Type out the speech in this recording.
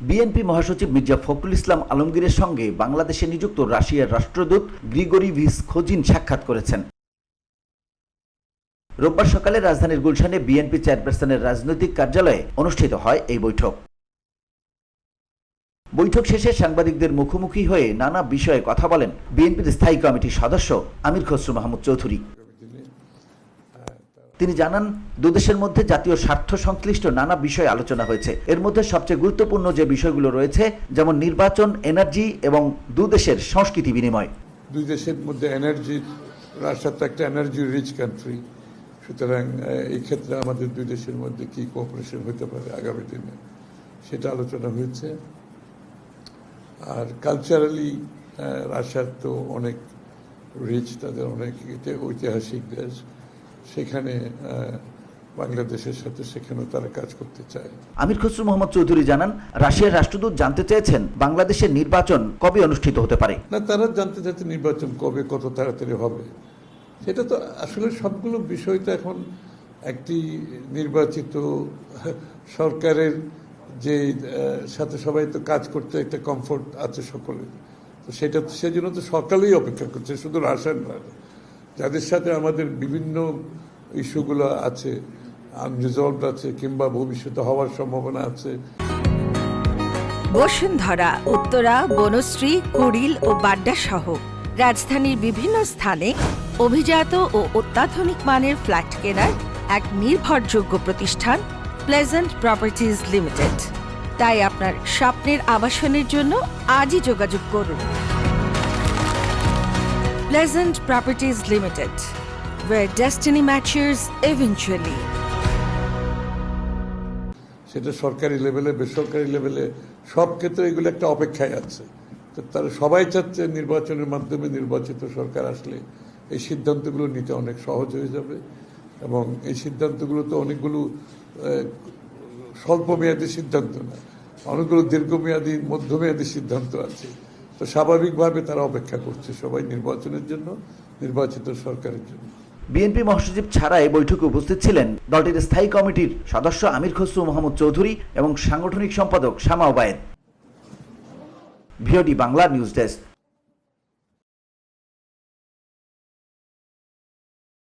BNP মহাসচিব মির্জা ফখরুল ইসলাম আলমগীরের সঙ্গে বাংলাদেশে নিযুক্ত রাশিয়ার রাষ্ট্রদূত গ্রিগরি ভিসখোজিন সাক্ষাৎ করেছেন। রোববার সকালে রাজধানীর গুলশানে বিএনপি চেয়ারপারসনের রাজনৈতিক কার্যালয়ে অনুষ্ঠিত হয় এই বৈঠক। বৈঠক শেষে সাংবাদিকদের মুখোমুখি হয়ে নানা বিষয়ে কথা বলেন বিএনপির স্থায়ী কমিটির সদস্য আমির খসরু মাহমুদ চৌধুরী। তিনি জানান, দুদেশের মধ্যে জাতীয় স্বার্থ সংশ্লিষ্ট নানা বিষয় আলোচনা হয়েছে। এর মধ্যে সবচেয়ে গুরুত্বপূর্ণ যে বিষয়গুলো রয়েছে, যেমন নির্বাচন, এনার্জি এবং দুদেশের সংস্কৃতি বিনিময়। দুই দেশের মধ্যে এনার্জি, রাশিয়া তো একটা এনার্জি রিচ কান্ট্রি, সুতরাং এই ক্ষেত্রে আমাদের দুই দেশের মধ্যে কি কোঅপারেশন হতে পারে আগামী দিনে, সেটা আলোচনা হয়েছে। আর কালচারালি রাশিয়ার তো অনেক রিচ, তাদের অনেক ঐতিহাসিক দেশ, সেখানে বাংলাদেশের সাথে সেখানেও তারা কাজ করতে চায়। আমির খসরু মোহাম্মদ চৌধুরী জানান, রাশিয়ার রাষ্ট্রদূত জানতে চেয়েছেন বাংলাদেশের নির্বাচন কবে অনুষ্ঠিত হতে পারে। না, তারা জানতে চাচ্ছে নির্বাচন কবে, কত তাড়াতাড়ি হবে। সেটা তো আসলে সবগুলো বিষয় তো এখন একটি নির্বাচিত সরকারের যে সাথে সবাই তো কাজ করতে একটা কমফোর্ট আছে সকলের, তো সেটা সেজন্য তো সকালেই অপেক্ষা করছে, শুধু রাশিয়ান নয়, যাদের সাথে আমাদের বিভিন্ন ইস্যুগুলো আছে, আনরিজলভড আছে কিংবা ভবিষ্যতে হওয়ার সম্ভাবনা আছে। বসুন্ধরা, উত্তরা, বনশ্রী, কুড়িল ও বাড্ডা সহ রাজধানীর বিভিন্ন স্থানে অভিজাত ও অত্যাধুনিক মানের ফ্ল্যাট কেনার এক নির্ভরযোগ্য প্রতিষ্ঠান প্লেজেন্ট প্রপার্টিজ লিমিটেড। তাই আপনার স্বপ্নের আবাসনের জন্য আজই যোগাযোগ করুন। Pleasant Properties Limited, where destiny matches eventually. সেটা সরকারি লেভেলে, বেসরকারি লেভেলে, সব ক্ষেত্রে এগুলো একটা অপেক্ষায় আছে। তো তারা সবাই চাচ্ছে নির্বাচনের মাধ্যমে নির্বাচিত সরকার আসলে এই সিদ্ধান্তগুলো নিতে অনেক সহজ হয়ে যাবে, এবং এই সিদ্ধান্তগুলো তো অনেকগুলো স্বল্পমেয়াদী সিদ্ধান্ত না, অনেকগুলো দীর্ঘমেয়াদী, মধ্যমেয়াদী সিদ্ধান্ত আছে। তো স্বাভাবিকভাবে তারা অপেক্ষা করছে সবাই নির্বাচনের জন্য, নির্বাচিত সরকারের জন্য। বিএনপি মহাসচিব ছাড়া এই বৈঠকে উপস্থিত ছিলেন দলটির স্থায়ী কমিটির সদস্য আমির খসরু মাহমুদ চৌধুরী এবং সাংগঠনিক সম্পাদক Shama Obaid. VOD Bangla news desk.